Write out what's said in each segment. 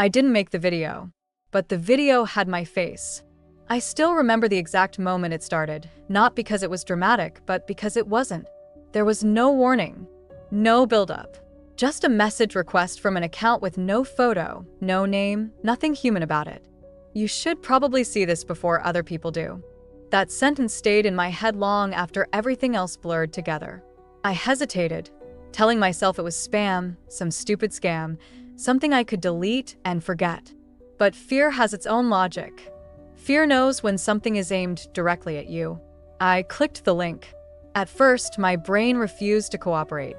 I didn't make the video, but the video had my face. I still remember the exact moment it started, not because it was dramatic, but because it wasn't. There was no warning, no build-up, just a message request from an account with no photo, no name, nothing human about it. You should probably see this before other people do. That sentence stayed in my head long after everything else blurred together. I hesitated, telling myself it was spam, some stupid scam, something I could delete and forget. But fear has its own logic. Fear knows when something is aimed directly at you. I clicked the link. At first, my brain refused to cooperate.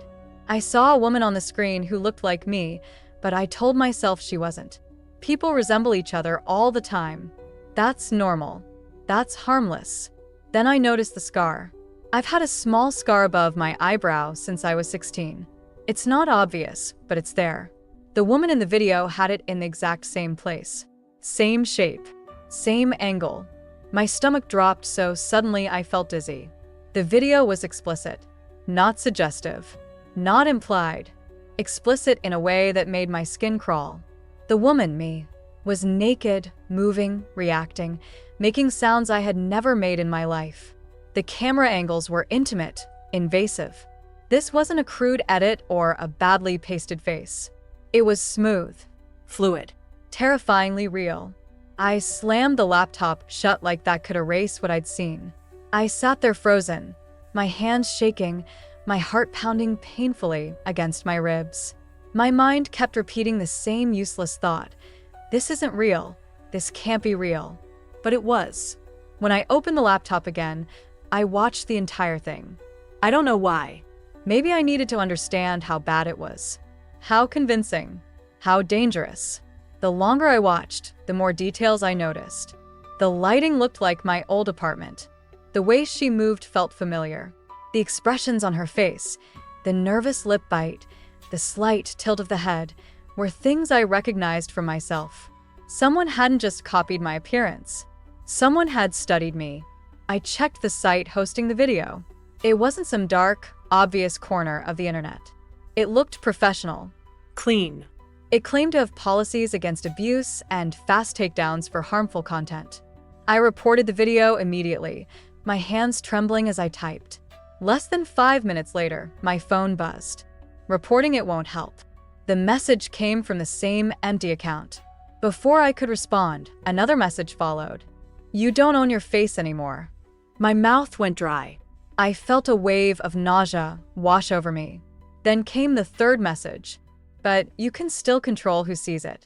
I saw a woman on the screen who looked like me, but I told myself she wasn't. People resemble each other all the time. That's normal. That's harmless. Then I noticed the scar. I've had a small scar above my eyebrow since I was 16. It's not obvious, but it's there. The woman in the video had it in the exact same place. Same shape. Same angle. My stomach dropped so suddenly I felt dizzy. The video was explicit. Not suggestive. Not implied. Explicit in a way that made my skin crawl. The woman, me, was naked, moving, reacting, making sounds I had never made in my life. The camera angles were intimate, invasive. This wasn't a crude edit or a badly pasted face. It was smooth, fluid, terrifyingly real. I slammed the laptop shut like that could erase what I'd seen. I sat there frozen, my hands shaking, my heart pounding painfully against my ribs. My mind kept repeating the same useless thought. This isn't real. This can't be real. But it was. When I opened the laptop again, I watched the entire thing. I don't know why. Maybe I needed to understand how bad it was. How convincing. How dangerous. The longer I watched, the more details I noticed. The lighting looked like my old apartment. The way she moved felt familiar. The expressions on her face, the nervous lip bite, the slight tilt of the head, were things I recognized from myself. Someone hadn't just copied my appearance. Someone had studied me. I checked the site hosting the video. It wasn't some dark, obvious corner of the internet. It looked professional. Clean. It claimed to have policies against abuse and fast takedowns for harmful content. I reported the video immediately, my hands trembling as I typed. Less than 5 minutes later, my phone buzzed. Reporting it won't help. The message came from the same empty account. Before I could respond, another message followed. You don't own your face anymore. My mouth went dry. I felt a wave of nausea wash over me. Then came the third message. But you can still control who sees it.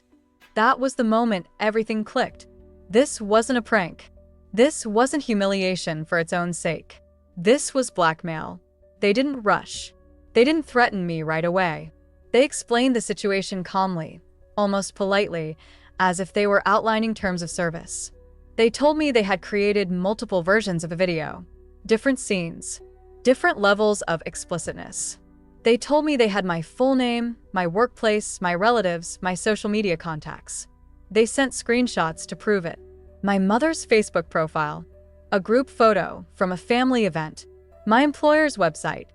That was the moment everything clicked. This wasn't a prank. This wasn't humiliation for its own sake. This was blackmail. They didn't rush. They didn't threaten me right away. They explained the situation calmly, almost politely, as if they were outlining terms of service. They told me they had created multiple versions of a video, different scenes, different levels of explicitness. They told me they had my full name, my workplace, my relatives, my social media contacts. They sent screenshots to prove it. My mother's Facebook profile, a group photo from a family event, my employer's website.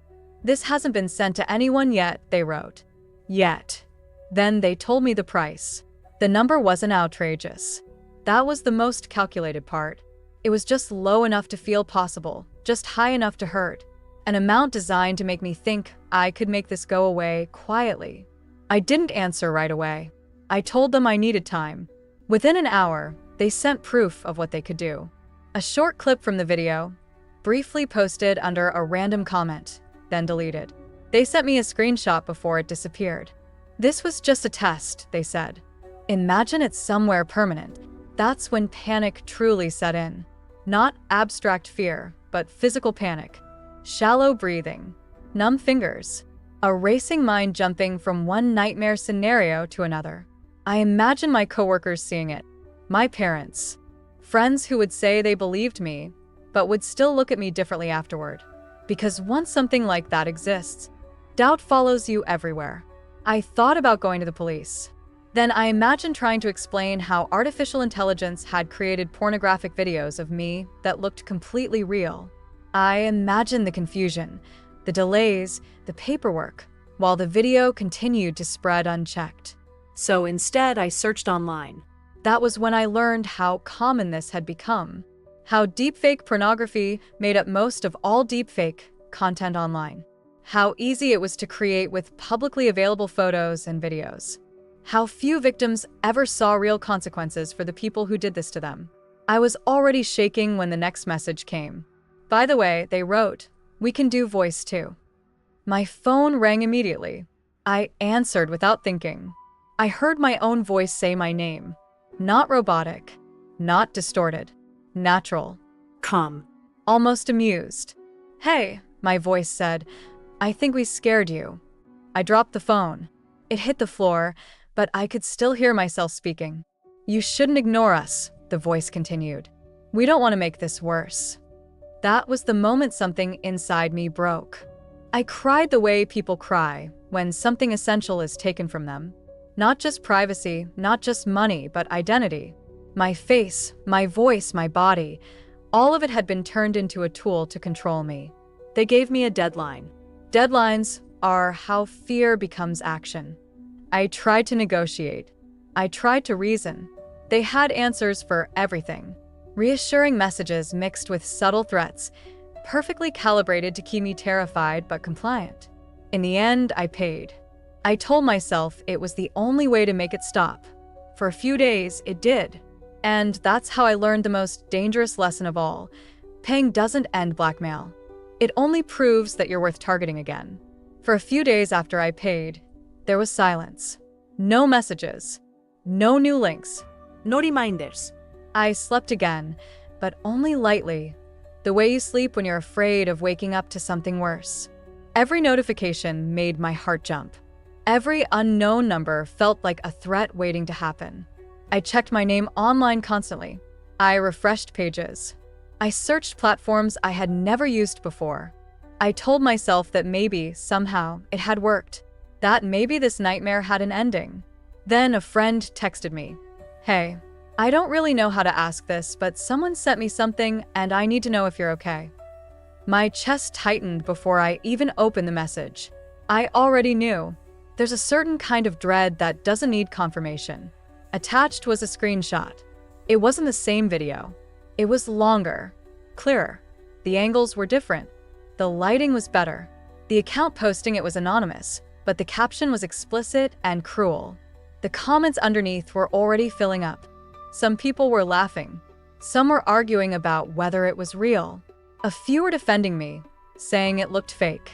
This hasn't been sent to anyone yet, they wrote. Yet. Then they told me the price. The number wasn't outrageous. That was the most calculated part. It was just low enough to feel possible, just high enough to hurt. An amount designed to make me think I could make this go away quietly. I didn't answer right away. I told them I needed time. Within an hour, they sent proof of what they could do. A short clip from the video, briefly posted under a random comment, then deleted. They sent me a screenshot before it disappeared. This was just a test, they said. Imagine it's somewhere permanent. That's when panic truly set in. Not abstract fear, but physical panic. Shallow breathing, numb fingers, a racing mind jumping from one nightmare scenario to another. I imagine my coworkers seeing it, my parents, friends who would say they believed me, but would still look at me differently afterward. Because once something like that exists, doubt follows you everywhere. I thought about going to the police. Then I imagined trying to explain how artificial intelligence had created pornographic videos of me that looked completely real. I imagined the confusion, the delays, the paperwork, while the video continued to spread unchecked. So instead, I searched online. That was when I learned how common this had become. How deepfake pornography made up most of all deepfake content online. How easy it was to create with publicly available photos and videos. How few victims ever saw real consequences for the people who did this to them. I was already shaking when the next message came. By the way, they wrote, "We can do voice too." My phone rang immediately. I answered without thinking. I heard my own voice say my name. Not robotic, not distorted, natural. Come. Almost amused. "Hey," my voice said, "I think we scared you." I dropped the phone. It hit the floor, but I could still hear myself speaking. "You shouldn't ignore us," the voice continued. "We don't want to make this worse." That was the moment something inside me broke. I cried the way people cry when something essential is taken from them. Not just privacy, not just money, but identity. My face, my voice, my body, all of it had been turned into a tool to control me. They gave me a deadline. Deadlines are how fear becomes action. I tried to negotiate. I tried to reason. They had answers for everything. Reassuring messages mixed with subtle threats, perfectly calibrated to keep me terrified but compliant. In the end, I paid. I told myself it was the only way to make it stop. For a few days, it did. And that's how I learned the most dangerous lesson of all. Paying doesn't end blackmail. It only proves that you're worth targeting again. For a few days after I paid, there was silence. No messages. No new links. No reminders. I slept again, but only lightly. The way you sleep when you're afraid of waking up to something worse. Every notification made my heart jump. Every unknown number felt like a threat waiting to happen. I checked my name online constantly. I refreshed pages. I searched platforms I had never used before. I told myself that maybe, somehow, it had worked. That maybe this nightmare had an ending. Then a friend texted me. "Hey, I don't really know how to ask this, but someone sent me something and I need to know if you're okay." My chest tightened before I even opened the message. I already knew. There's a certain kind of dread that doesn't need confirmation. Attached was a screenshot. It wasn't the same video. It was longer, clearer. The angles were different. The lighting was better. The account posting it was anonymous, but the caption was explicit and cruel. The comments underneath were already filling up. Some people were laughing. Some were arguing about whether it was real. A few were defending me, saying it looked fake.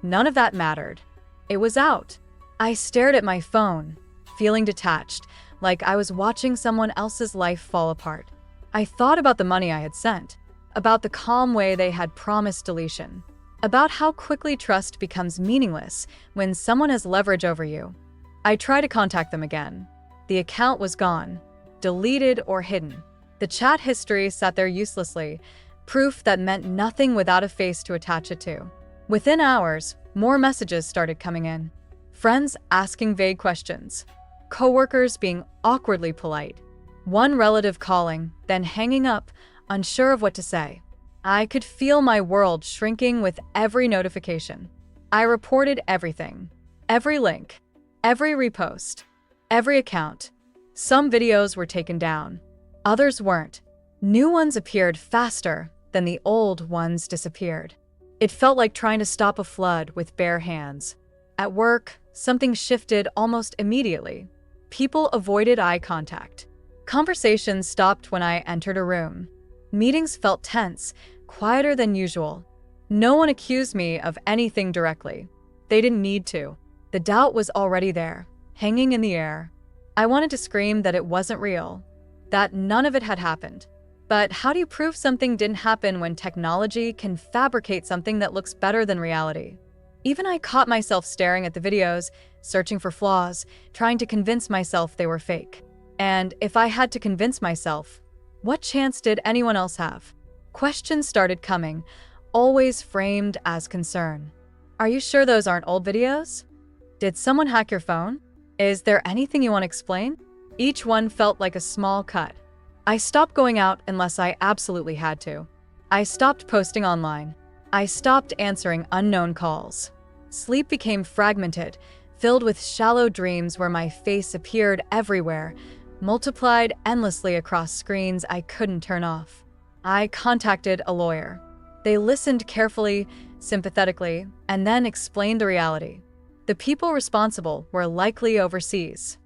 None of that mattered. It was out. I stared at my phone, feeling detached, like I was watching someone else's life fall apart. I thought about the money I had sent, about the calm way they had promised deletion, about how quickly trust becomes meaningless when someone has leverage over you. I tried to contact them again. The account was gone, deleted or hidden. The chat history sat there uselessly, proof that meant nothing without a face to attach it to. Within hours, more messages started coming in. Friends asking vague questions. Coworkers being awkwardly polite. One relative calling, then hanging up, unsure of what to say. I could feel my world shrinking with every notification. I reported everything. Every link. Every repost. Every account. Some videos were taken down. Others weren't. New ones appeared faster than the old ones disappeared. It felt like trying to stop a flood with bare hands. At work, something shifted almost immediately. People avoided eye contact. Conversations stopped when I entered a room. Meetings felt tense, quieter than usual. No one accused me of anything directly. They didn't need to. The doubt was already there, hanging in the air. I wanted to scream that it wasn't real, that none of it had happened. But how do you prove something didn't happen when technology can fabricate something that looks better than reality? Even I caught myself staring at the videos, searching for flaws, trying to convince myself they were fake. And if I had to convince myself, what chance did anyone else have? Questions started coming, always framed as concern. Are you sure those aren't old videos? Did someone hack your phone? Is there anything you want to explain? Each one felt like a small cut. I stopped going out unless I absolutely had to. I stopped posting online. I stopped answering unknown calls. Sleep became fragmented, filled with shallow dreams where my face appeared everywhere, multiplied endlessly across screens I couldn't turn off. I contacted a lawyer. They listened carefully, sympathetically, and then explained the reality. The people responsible were likely overseas,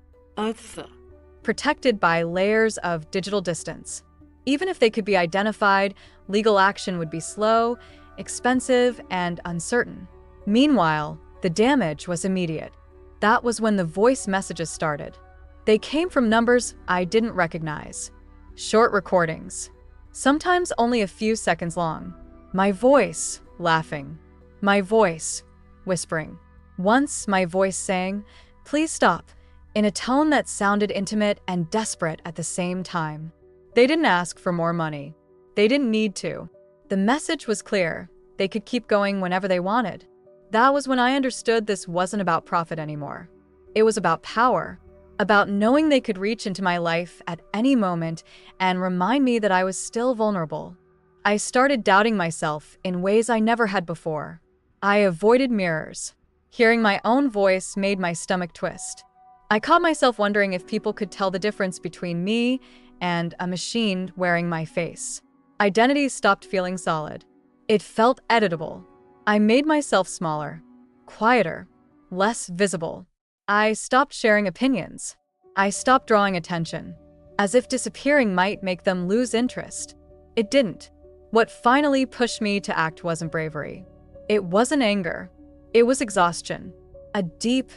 protected by layers of digital distance. Even if they could be identified, legal action would be slow, expensive, and uncertain. Meanwhile, the damage was immediate. That was when the voice messages started. They came from numbers I didn't recognize. Short recordings, sometimes only a few seconds long. My voice laughing. My voice whispering. Once my voice saying, "Please stop," in a tone that sounded intimate and desperate at the same time. They didn't ask for more money. They didn't need to. The message was clear. They could keep going whenever they wanted. That was when I understood this wasn't about profit anymore. It was about power, about knowing they could reach into my life at any moment and remind me that I was still vulnerable. I started doubting myself in ways I never had before. I avoided mirrors. Hearing my own voice made my stomach twist. I caught myself wondering if people could tell the difference between me and a machine wearing my face. Identity stopped feeling solid. It felt editable. I made myself smaller, quieter, less visible. I stopped sharing opinions. I stopped drawing attention, as if disappearing might make them lose interest. It didn't. What finally pushed me to act wasn't bravery. It wasn't anger. It was exhaustion. A deep,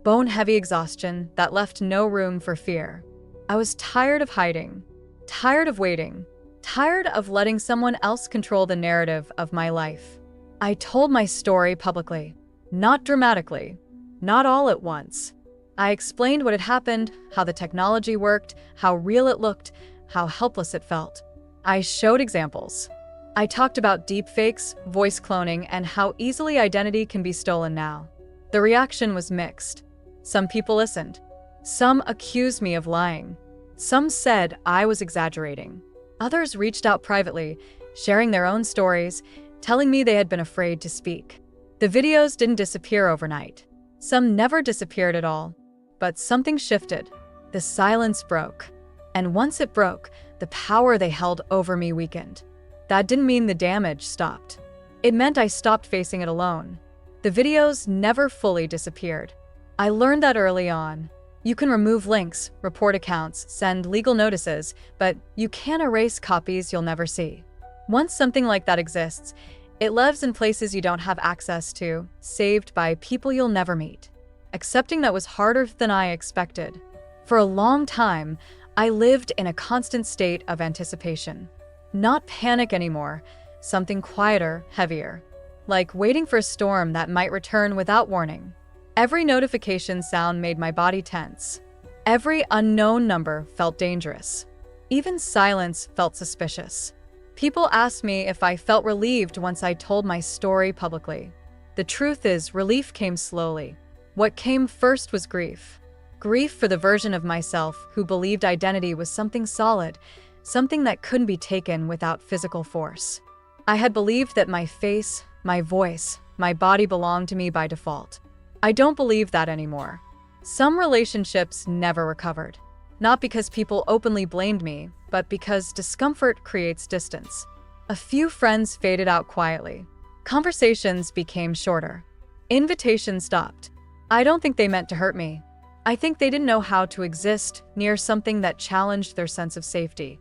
bone-heavy exhaustion that left no room for fear. I was tired of hiding, tired of waiting, tired of letting someone else control the narrative of my life. I told my story publicly, not dramatically, not all at once. I explained what had happened, how the technology worked, how real it looked, how helpless it felt. I showed examples. I talked about deepfakes, voice cloning, and how easily identity can be stolen now. The reaction was mixed. Some people listened. Some accused me of lying. Some said I was exaggerating. Others reached out privately, sharing their own stories, telling me they had been afraid to speak. The videos didn't disappear overnight. Some never disappeared at all. But something shifted. The silence broke. And once it broke, the power they held over me weakened. That didn't mean the damage stopped. It meant I stopped facing it alone. The videos never fully disappeared. I learned that early on. You can remove links, report accounts, send legal notices, but you can't erase copies you'll never see. Once something like that exists, it lives in places you don't have access to, saved by people you'll never meet. Accepting that was harder than I expected. For a long time, I lived in a constant state of anticipation. Not panic anymore, something quieter, heavier. Like waiting for a storm that might return without warning. Every notification sound made my body tense. Every unknown number felt dangerous. Even silence felt suspicious. People asked me if I felt relieved once I told my story publicly. The truth is, relief came slowly. What came first was grief. Grief for the version of myself who believed identity was something solid, something that couldn't be taken without physical force. I had believed that my face, my voice, my body belonged to me by default. I don't believe that anymore. Some relationships never recovered. Not because people openly blamed me, but because discomfort creates distance. A few friends faded out quietly. Conversations became shorter. Invitations stopped. I don't think they meant to hurt me. I think they didn't know how to exist near something that challenged their sense of safety.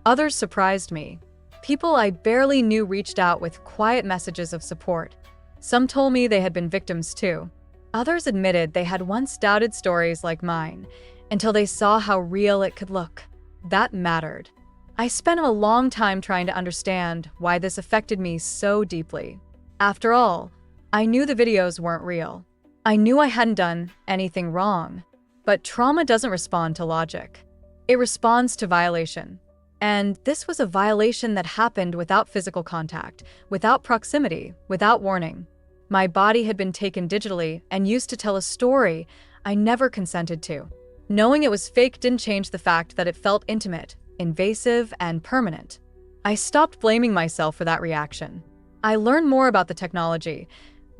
Others surprised me. People I barely knew reached out with quiet messages of support. Some told me they had been victims too. Others admitted they had once doubted stories like mine, until they saw how real it could look. That mattered. I spent a long time trying to understand why this affected me so deeply. After all, I knew the videos weren't real. I knew I hadn't done anything wrong. But trauma doesn't respond to logic. It responds to violation. And this was a violation that happened without physical contact, without proximity, without warning. My body had been taken digitally and used to tell a story I never consented to. Knowing it was fake didn't change the fact that it felt intimate, invasive, and permanent. I stopped blaming myself for that reaction. I learned more about the technology,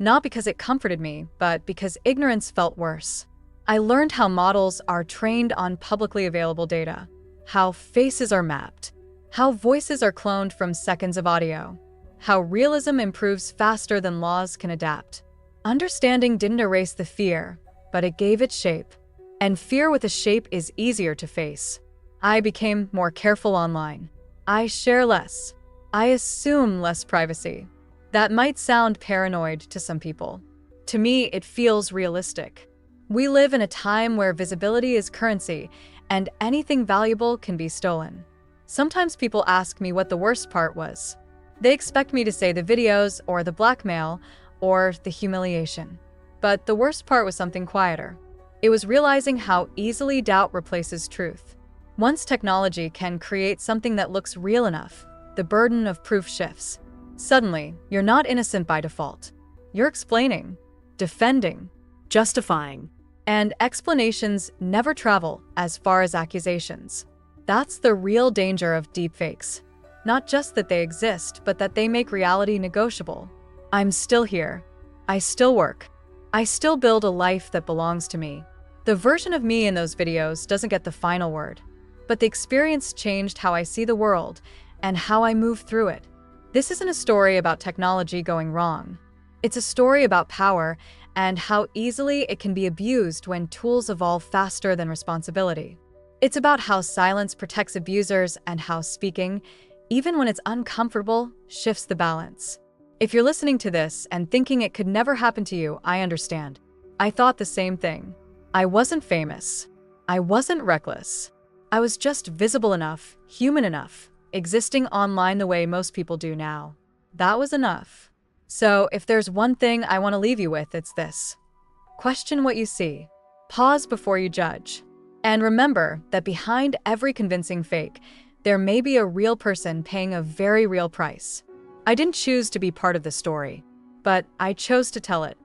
Not because it comforted me, but because ignorance felt worse. I learned how models are trained on publicly available data, how faces are mapped, how voices are cloned from seconds of audio, how realism improves faster than laws can adapt. Understanding didn't erase the fear, but it gave it shape. And fear with a shape is easier to face. I became more careful online. I share less. I assume less privacy. That might sound paranoid to some people. To me, it feels realistic. We live in a time where visibility is currency, and anything valuable can be stolen. Sometimes people ask me what the worst part was. They expect me to say the videos, or the blackmail, or the humiliation. But the worst part was something quieter. It was realizing how easily doubt replaces truth. Once technology can create something that looks real enough, the burden of proof shifts. Suddenly, you're not innocent by default. You're explaining, defending, Justifying. and explanations never travel as far as accusations. That's the real danger of deepfakes. Not just that they exist, but that they make reality negotiable. I'm still here. I still work. I still build a life that belongs to me. The version of me in those videos doesn't get the final word, but the experience changed how I see the world and how I move through it. This isn't a story about technology going wrong. It's a story about power and how easily it can be abused when tools evolve faster than responsibility. It's about how silence protects abusers and how speaking, even when it's uncomfortable, shifts the balance. If you're listening to this and thinking it could never happen to you, I understand. I thought the same thing. I wasn't famous. I wasn't reckless. I was just visible enough, human enough, existing online the way most people do now. That was enough. So if there's one thing I want to leave you with, it's this. Question what you see. Pause before you judge. And remember that behind every convincing fake, there may be a real person paying a very real price. I didn't choose to be part of the story, but I chose to tell it.